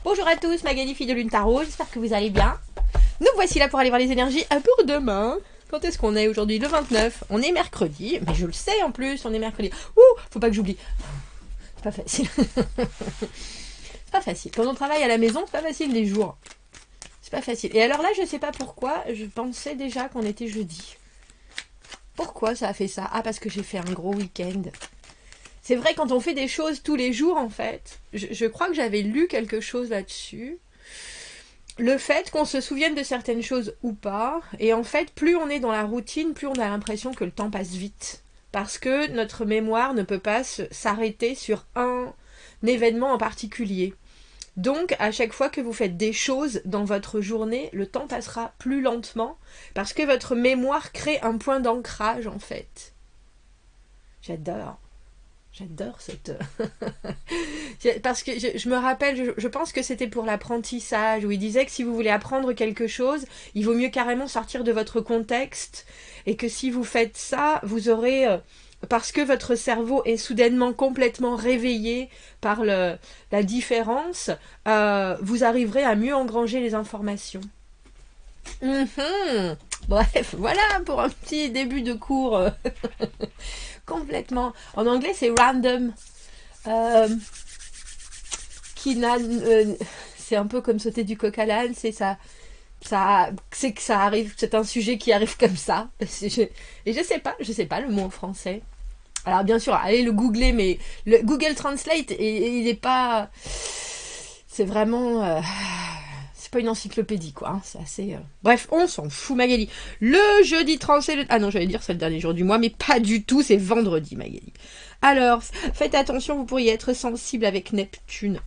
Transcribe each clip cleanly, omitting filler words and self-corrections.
Bonjour à tous, Magali, fille de Lune Tarot, j'espère que vous allez bien. Nous voici là pour aller voir les énergies pour demain. Quand est-ce qu'on est aujourd'hui? Le 29. On est mercredi, mais je le sais en plus, on est mercredi. Ouh, faut pas que j'oublie. C'est pas facile. C'est pas facile. Quand on travaille à la maison, c'est pas facile les jours. C'est pas facile. Et alors là, je sais pas pourquoi, je pensais déjà qu'on était jeudi. Pourquoi ça a fait ça? Ah, parce que j'ai fait un gros week-end. C'est vrai, quand on fait des choses tous les jours, en fait, je crois que j'avais lu quelque chose là-dessus. Le fait qu'on se souvienne de certaines choses ou pas, et en fait, plus on est dans la routine, plus on a l'impression que le temps passe vite. Parce que notre mémoire ne peut pas s'arrêter sur un événement en particulier. Donc, à chaque fois que vous faites des choses dans votre journée, le temps passera plus lentement, parce que votre mémoire crée un point d'ancrage, en fait. J'adore cette... Parce que je me rappelle, je pense que c'était pour l'apprentissage, où il disait que si vous voulez apprendre quelque chose, il vaut mieux carrément sortir de votre contexte, et que si vous faites ça, vous aurez... parce que votre cerveau est soudainement complètement réveillé par la différence, vous arriverez à mieux engranger les informations. Bref, voilà pour un petit début de cours complètement. En anglais, c'est random. C'est un peu comme sauter du coq à l'âne, c'est ça. C'est que ça arrive, c'est un sujet qui arrive comme ça. Et je sais pas le mot en français. Alors bien sûr, allez le googler, mais le Google Translate, il est pas... C'est vraiment... c'est pas une encyclopédie, quoi. Hein. C'est assez... Bref, on s'en fout, Magali. Le jeudi 30, c'est le... Ah non, j'allais dire c'est le dernier jour du mois, mais pas du tout, c'est vendredi, Magali. Alors, faites attention, vous pourriez être sensible avec Neptune.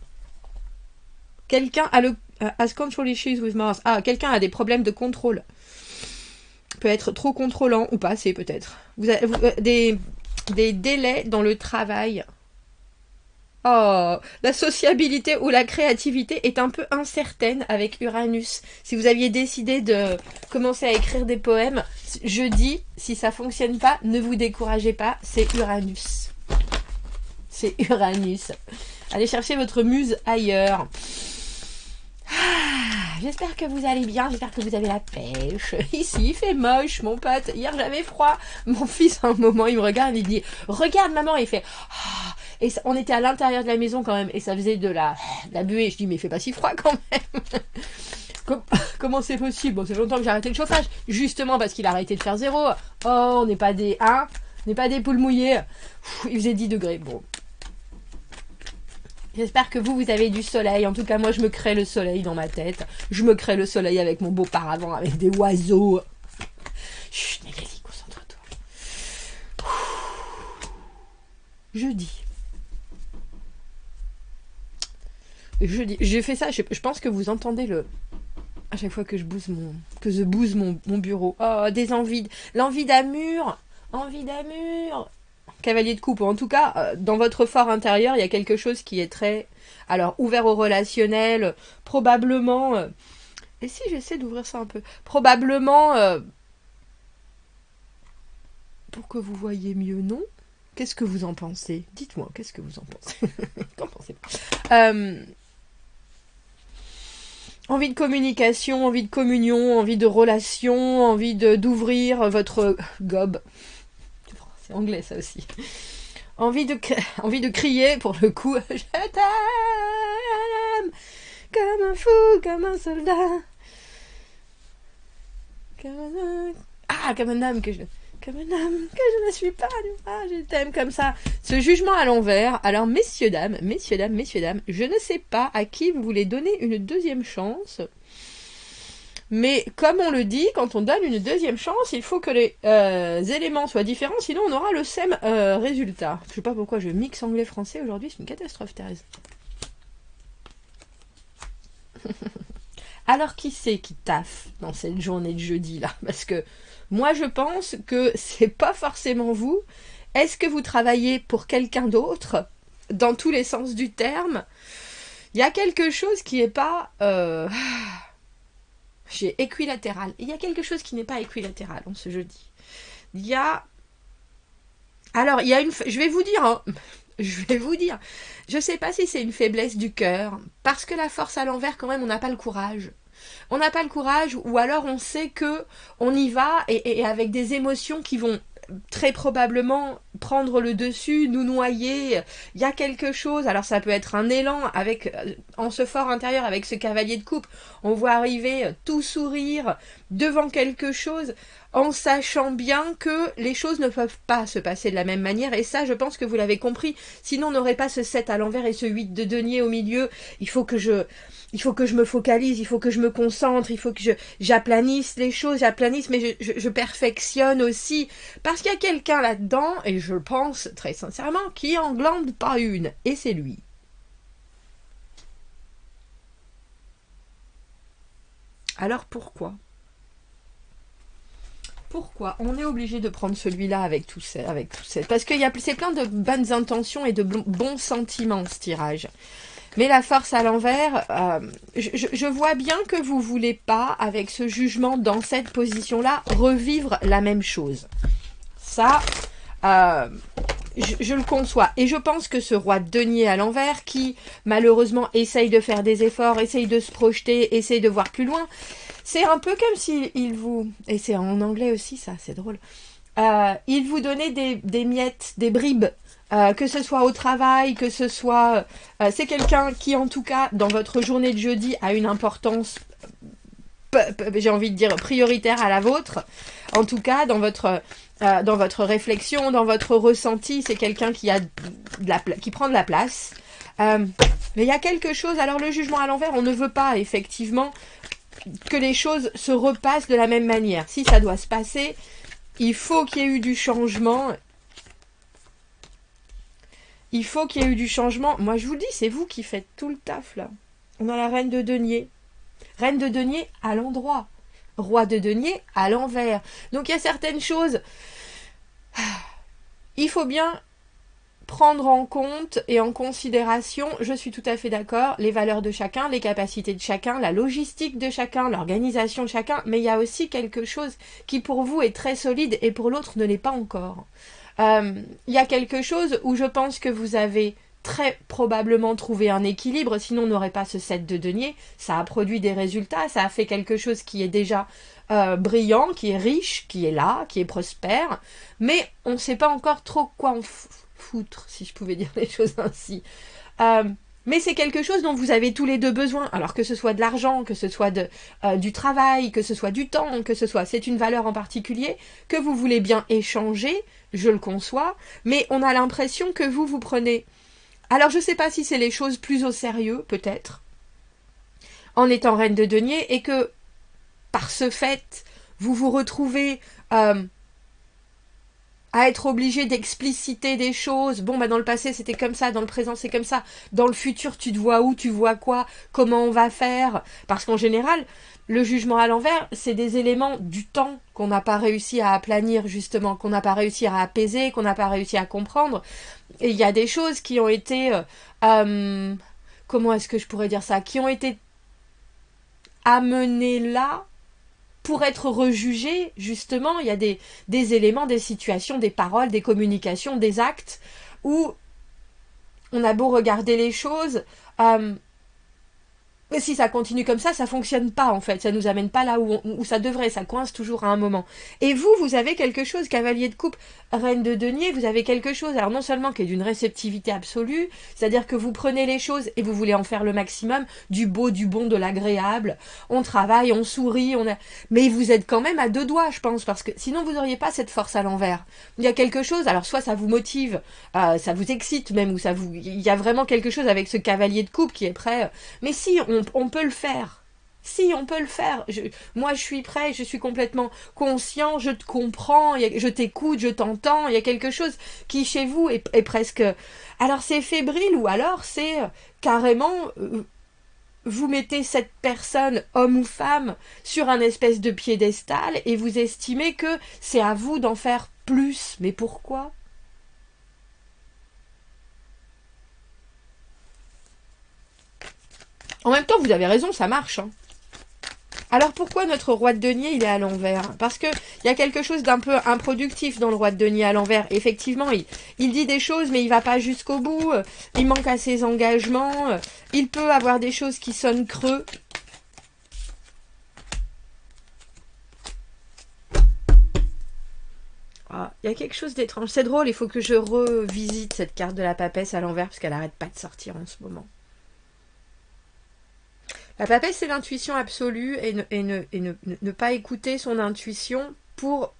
Quelqu'un a has control issues with Mars. Ah, quelqu'un a des problèmes de contrôle. Peut être trop contrôlant, ou pas assez, peut-être. Vous avez des délais dans le travail. Oh, la sociabilité ou la créativité est un peu incertaine avec Uranus. Si vous aviez décidé de commencer à écrire des poèmes, jeudi, si ça fonctionne pas, ne vous découragez pas, c'est Uranus. C'est Uranus. Allez chercher votre muse ailleurs. J'espère que vous allez bien, j'espère que vous avez la pêche. Ici, il fait moche, mon pote. Hier, j'avais froid. Mon fils, à un moment, il me regarde et il dit « Regarde, maman !» Il fait « Et on était à l'intérieur de la maison quand même, et ça faisait de la buée. » Je dis « Mais il fait pas si froid quand même !» Comment c'est possible? Bon, c'est longtemps que j'ai arrêté le chauffage. Justement parce qu'il a arrêté de faire 0. Oh, on n'est pas des... Hein, on n'est pas des poules mouillées. Il faisait 10 degrés. Bon. J'espère que vous avez du soleil. En tout cas, moi, je me crée le soleil dans ma tête. Je me crée le soleil avec mon beau paravent, avec des oiseaux. Chut, Magali, concentre-toi. Jeudi. J'ai fait ça, je pense que vous entendez à chaque fois que je bouse mon bureau. Oh, des envies. L'envie d'Amur. Envie d'Amur. Cavalier de coupe, ou en tout cas, dans votre fort intérieur, il y a quelque chose qui est très... Alors, ouvert au relationnel, probablement... et si j'essaie d'ouvrir ça un peu? Probablement... pour que vous voyez mieux, non? Qu'est-ce que vous en pensez? Dites-moi, qu'est-ce que vous en pensez? Qu'en pensez-vous? Envie de communication, envie de communion, envie de relation, envie d'ouvrir votre gobe. C'est anglais, ça aussi. Envie de crier, pour le coup. Je t'aime comme un fou, comme un soldat. Comme un homme que je ne suis pas. Je t'aime comme ça. Ce jugement à l'envers. Alors, messieurs, dames, je ne sais pas à qui vous voulez donner une deuxième chance. Mais comme on le dit, quand on donne une deuxième chance, il faut que les éléments soient différents, sinon on aura le même résultat. Je sais pas pourquoi je mixe anglais-français aujourd'hui, c'est une catastrophe, Thérèse. Alors qui c'est qui taffe dans cette journée de jeudi là? Parce que moi je pense que c'est pas forcément vous. Est-ce que vous travaillez pour quelqu'un d'autre? Dans tous les sens du terme. Il y a quelque chose qui est pas... J'ai équilatéral. Il y a quelque chose qui n'est pas équilatéral en ce jeudi. Il y a... Alors, il y a une... Je vais vous dire, hein, je vais vous dire, je sais pas si c'est une faiblesse du cœur, parce que la force à l'envers, quand même, on n'a pas le courage. On n'a pas le courage, ou alors on sait que on y va et avec des émotions qui vont très probablement prendre le dessus, nous noyer. Il y a quelque chose, alors ça peut être un élan avec en ce fort intérieur avec ce cavalier de coupe, on voit arriver tout sourire devant quelque chose en sachant bien que les choses ne peuvent pas se passer de la même manière, et ça je pense que vous l'avez compris, sinon on n'aurait pas ce 7 à l'envers et ce 8 de denier au milieu. Il faut que je me focalise, il faut que je me concentre, il faut que j'aplanisse les choses, mais je perfectionne aussi. Parce qu'il y a quelqu'un là-dedans, et je pense très sincèrement, qui en glande pas une. Et c'est lui. Alors pourquoi on est obligé de prendre celui-là avec tout ça, parce que c'est plein de bonnes intentions et de bons sentiments, ce tirage. Mais la force à l'envers, je vois bien que vous voulez pas, avec ce jugement dans cette position-là, revivre la même chose. Ça, je le conçois. Et je pense que ce roi de denier à l'envers, qui malheureusement essaye de faire des efforts, essaye de se projeter, essaye de voir plus loin, c'est un peu comme s'il vous... Et c'est en anglais aussi, ça, c'est drôle. Il vous donnait des miettes, des bribes, que ce soit au travail, que ce soit... c'est quelqu'un qui, en tout cas, dans votre journée de jeudi, a une importance, j'ai envie de dire, prioritaire à la vôtre. En tout cas, dans votre réflexion, dans votre ressenti, c'est quelqu'un qui prend de la place. Mais il y a quelque chose... Alors, le jugement à l'envers, on ne veut pas, effectivement, que les choses se repassent de la même manière. Si ça doit se passer... Il faut qu'il y ait eu du changement. Il faut qu'il y ait eu du changement. Moi, je vous le dis, c'est vous qui faites tout le taf, là. On a la reine de denier. Reine de denier à l'endroit. Roi de denier à l'envers. Donc, il y a certaines choses... Il faut bien prendre en compte et en considération, je suis tout à fait d'accord, les valeurs de chacun, les capacités de chacun, la logistique de chacun, l'organisation de chacun, mais il y a aussi quelque chose qui pour vous est très solide et pour l'autre ne l'est pas encore. Il y a quelque chose où je pense que vous avez très probablement trouvé un équilibre, sinon on n'aurait pas ce 7 de denier, ça a produit des résultats, ça a fait quelque chose qui est déjà brillant, qui est riche, qui est là, qui est prospère, mais on ne sait pas encore trop quoi en foutre, si je pouvais dire les choses ainsi. Mais c'est quelque chose dont vous avez tous les deux besoin, alors que ce soit de l'argent, que ce soit du travail, que ce soit du temps, que ce soit... C'est une valeur en particulier que vous voulez bien échanger, je le conçois, mais on a l'impression que vous prenez... Alors je ne sais pas si c'est les choses plus au sérieux, peut-être, en étant reine de denier, et que, par ce fait, vous vous retrouvez... à être obligé d'expliciter des choses. Bon, bah dans le passé, c'était comme ça, dans le présent, c'est comme ça. Dans le futur, tu te vois où, tu vois quoi, comment on va faire. Parce qu'en général, le jugement à l'envers, c'est des éléments du temps qu'on n'a pas réussi à aplanir, justement, qu'on n'a pas réussi à apaiser, qu'on n'a pas réussi à comprendre. Et il y a des choses qui ont été... comment est-ce que je pourrais dire ça? Qui ont été amenées là pour être rejugé, justement, il y a des éléments, des situations, des paroles, des communications, des actes où on a beau regarder les choses, mais si ça continue comme ça fonctionne pas en fait, ça nous amène pas là où ça devrait, ça coince toujours à un moment. Et vous avez quelque chose, cavalier de coupe, reine de denier, vous avez quelque chose, alors non seulement qui est d'une réceptivité absolue, c'est-à-dire que vous prenez les choses et vous voulez en faire le maximum, du beau, du bon, de l'agréable, on travaille, on sourit, mais vous êtes quand même à deux doigts, je pense, parce que sinon vous n'auriez pas cette force à l'envers. Il y a quelque chose, alors soit ça vous motive, ça vous excite même, ou il y a vraiment quelque chose avec ce cavalier de coupe qui est prêt, mais si, on peut le faire. Si, on peut le faire. Moi, je suis prêt, je suis complètement conscient, je te comprends, je t'écoute, je t'entends. Il y a quelque chose qui, chez vous, est presque... Alors, c'est fébrile ou alors c'est carrément... vous mettez cette personne, homme ou femme, sur un espèce de piédestal et vous estimez que c'est à vous d'en faire plus. Mais pourquoi ? En même temps, vous avez raison, ça marche. Hein. Alors pourquoi notre roi de denier il est à l'envers? Parce que il y a quelque chose d'un peu improductif dans le roi de denier à l'envers. Effectivement, il dit des choses mais il va pas jusqu'au bout. Il manque à ses engagements. Il peut avoir des choses qui sonnent creux. Ah, il y a quelque chose d'étrange. C'est drôle, il faut que je revisite cette carte de la papesse à l'envers parce qu'elle arrête pas de sortir en ce moment. La papesse, c'est l'intuition absolue et ne pas écouter son intuition pour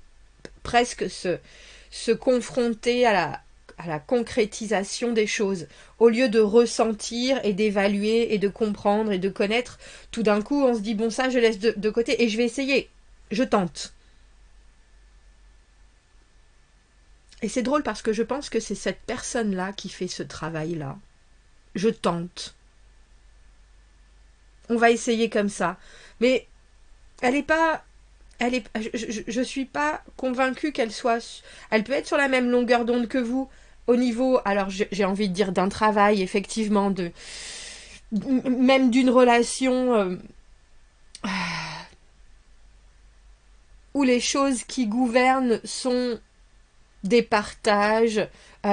presque se confronter à la concrétisation des choses. Au lieu de ressentir et d'évaluer et de comprendre et de connaître, tout d'un coup, on se dit, bon, ça, je laisse de côté et je vais essayer. Je tente. Et c'est drôle parce que je pense que c'est cette personne-là qui fait ce travail-là. Je tente. On va essayer comme ça. Mais elle n'est pas... je suis pas convaincue qu'elle soit... Elle peut être sur la même longueur d'onde que vous, au niveau, alors j'ai envie de dire d'un travail, effectivement, même d'une relation où les choses qui gouvernent sont des partages,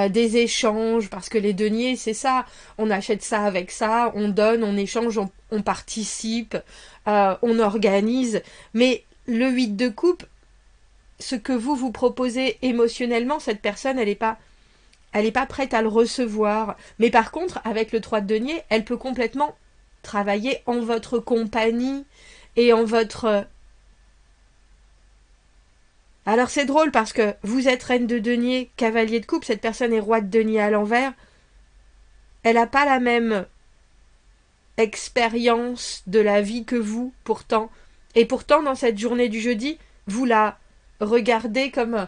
des échanges, parce que les deniers, c'est ça, on achète ça avec ça, on donne, on échange, on participe, on organise, mais le 8 de coupe, ce que vous proposez émotionnellement, cette personne, elle n'est pas prête à le recevoir, mais par contre, avec le 3 de denier, elle peut complètement travailler en votre compagnie et en votre... Alors c'est drôle parce que vous êtes reine de denier, cavalier de coupe, cette personne est roi de denier à l'envers. Elle n'a pas la même expérience de la vie que vous, pourtant. Et pourtant, dans cette journée du jeudi, vous la regardez comme...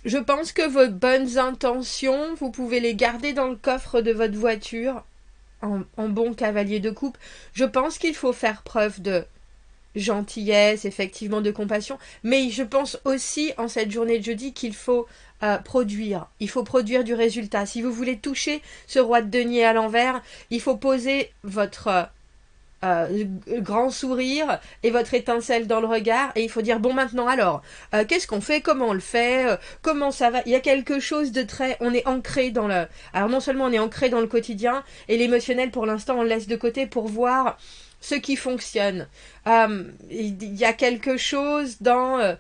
Je pense que vos bonnes intentions, vous pouvez les garder dans le coffre de votre voiture, en bon cavalier de coupe. Je pense qu'il faut faire preuve de gentillesse, effectivement de compassion, mais je pense aussi en cette journée de jeudi qu'il faut produire. Il faut produire du résultat. Si vous voulez toucher ce roi de denier à l'envers, il faut poser votre grand sourire et votre étincelle dans le regard et il faut dire bon maintenant alors qu'est-ce qu'on fait, comment on le fait, comment ça va. Il y a quelque chose de très, on est ancré dans le, alors non seulement on est ancré dans le quotidien et l'émotionnel pour l'instant on le laisse de côté pour voir ce qui fonctionne. Il y a quelque chose dans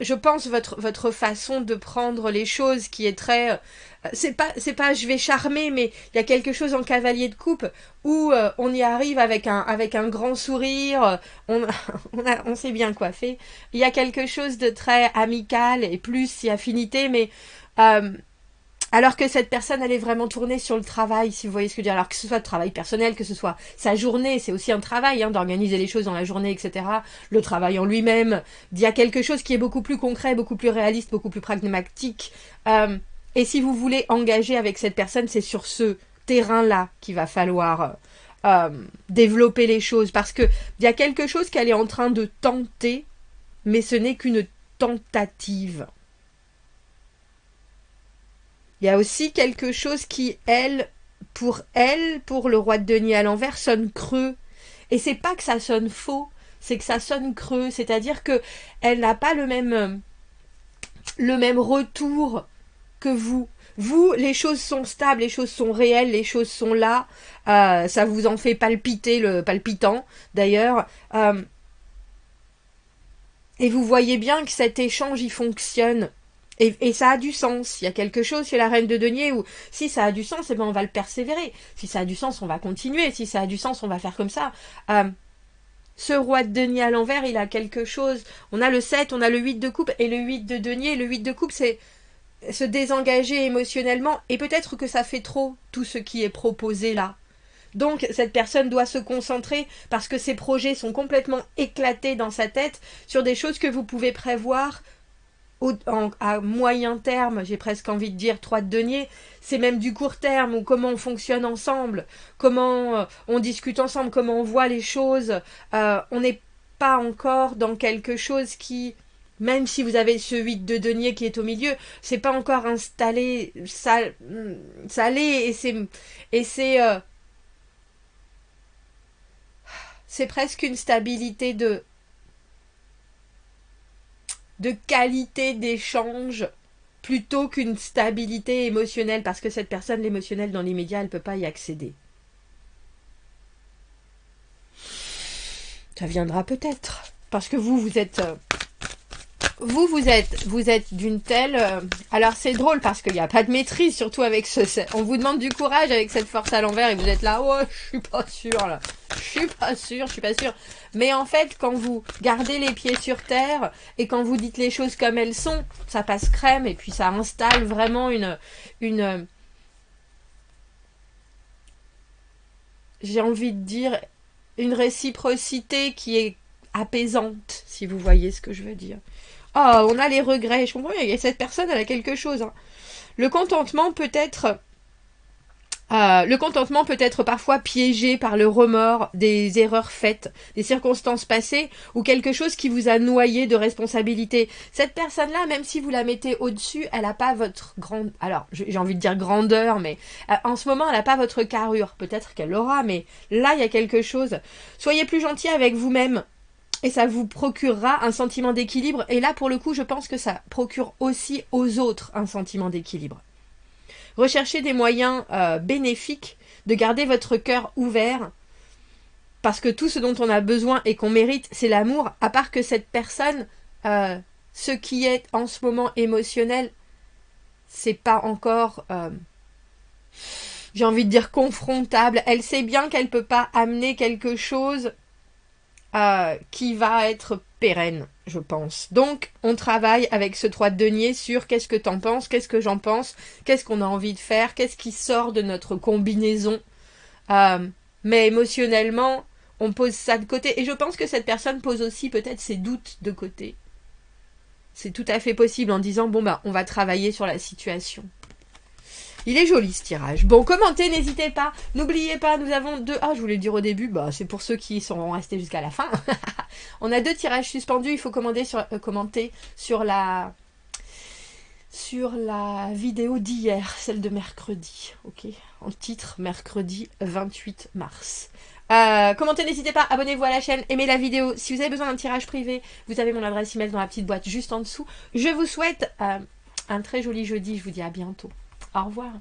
je pense votre façon de prendre les choses qui est très c'est pas je vais charmer, mais il y a quelque chose en cavalier de coupe où on y arrive avec un grand sourire, on s'est bien coiffé, il y a quelque chose de très amical et plus si affinité, mais alors que cette personne, elle est vraiment tournée sur le travail, si vous voyez ce que je veux dire. Alors que ce soit le travail personnel, que ce soit sa journée, c'est aussi un travail, d'organiser les choses dans la journée, etc. Le travail en lui-même. Il y a quelque chose qui est beaucoup plus concret, beaucoup plus réaliste, beaucoup plus pragmatique. Et si vous voulez engager avec cette personne, c'est sur ce terrain-là qu'il va falloir développer les choses. Parce que il y a quelque chose qu'elle est en train de tenter, mais ce n'est qu'une tentative. Il y a aussi quelque chose qui, pour le roi de denier à l'envers, sonne creux. Et c'est pas que ça sonne faux, c'est que ça sonne creux. C'est-à-dire que elle n'a pas le même retour que vous. Vous, les choses sont stables, les choses sont réelles, les choses sont là. Ça vous en fait palpiter le palpitant, d'ailleurs. Et vous voyez bien que cet échange, il fonctionne. Et ça a du sens. Il y a quelque chose chez la reine de denier où si ça a du sens, eh ben on va le persévérer. Si ça a du sens, on va continuer. Si ça a du sens, on va faire comme ça. Ce roi de denier à l'envers, il a quelque chose. On a le 7, on a le 8 de coupe et le 8 de denier. Le 8 de coupe, c'est se désengager émotionnellement. Et peut-être que ça fait trop, tout ce qui est proposé là. Donc cette personne doit se concentrer parce que ses projets sont complètement éclatés dans sa tête sur des choses que vous pouvez prévoir à moyen terme, j'ai presque envie de dire 3 de denier, c'est même du court terme, ou comment on fonctionne ensemble, comment on discute ensemble, comment on voit les choses. On n'est pas encore dans quelque chose qui Même si vous avez ce 8 de denier qui est au milieu, c'est pas encore installé, ça l'est, c'est presque une stabilité de qualité d'échange plutôt qu'une stabilité émotionnelle, parce que cette personne, l'émotionnel dans l'immédiat, elle peut pas y accéder. Ça viendra peut-être, parce que vous êtes d'une telle... Alors c'est drôle parce qu'il n'y a pas de maîtrise, surtout avec on vous demande du courage avec cette force à l'envers et vous êtes là, oh, je suis pas sûre là. Je suis pas sûre. Mais en fait, quand vous gardez les pieds sur terre et quand vous dites les choses comme elles sont, ça passe crème et puis ça installe vraiment j'ai envie de dire, une réciprocité qui est apaisante, si vous voyez ce que je veux dire. Oh, on a les regrets. Je comprends bien, cette personne, elle a quelque chose. Hein. Le contentement peut être parfois piégé par le remords des erreurs faites, des circonstances passées ou quelque chose qui vous a noyé de responsabilité. Cette personne-là, même si vous la mettez au-dessus, elle n'a pas votre grande... Alors, j'ai envie de dire grandeur, mais en ce moment, elle n'a pas votre carrure. Peut-être qu'elle l'aura, mais là, il y a quelque chose. Soyez plus gentil avec vous-même. Et ça vous procurera un sentiment d'équilibre. Et là, pour le coup, je pense que ça procure aussi aux autres un sentiment d'équilibre. Recherchez des moyens bénéfiques de garder votre cœur ouvert. Parce que tout ce dont on a besoin et qu'on mérite, c'est l'amour. À part que cette personne, ce qui est en ce moment émotionnel, c'est pas encore... j'ai envie de dire confrontable. Elle sait bien qu'elle peut pas amener quelque chose... qui va être pérenne, je pense. Donc, on travaille avec ce 3 de denier sur qu'est-ce que t'en penses, qu'est-ce que j'en pense, qu'est-ce qu'on a envie de faire, qu'est-ce qui sort de notre combinaison. Mais émotionnellement, on pose ça de côté. Et je pense que cette personne pose aussi peut-être ses doutes de côté. C'est tout à fait possible en disant, bon bah, on va travailler sur la situation. Il est joli ce tirage. Bon, commentez, n'hésitez pas. N'oubliez pas, nous avons 2... Ah, je voulais le dire au début, bah c'est pour ceux qui sont restés jusqu'à la fin. On a 2 tirages suspendus, il faut commenter sur la vidéo d'hier, celle de mercredi. Ok, en titre, mercredi 28 mars. Commentez, n'hésitez pas, abonnez-vous à la chaîne, aimez la vidéo. Si vous avez besoin d'un tirage privé, vous avez mon adresse email dans la petite boîte juste en dessous. Je vous souhaite un très joli jeudi, je vous dis à bientôt. Au revoir.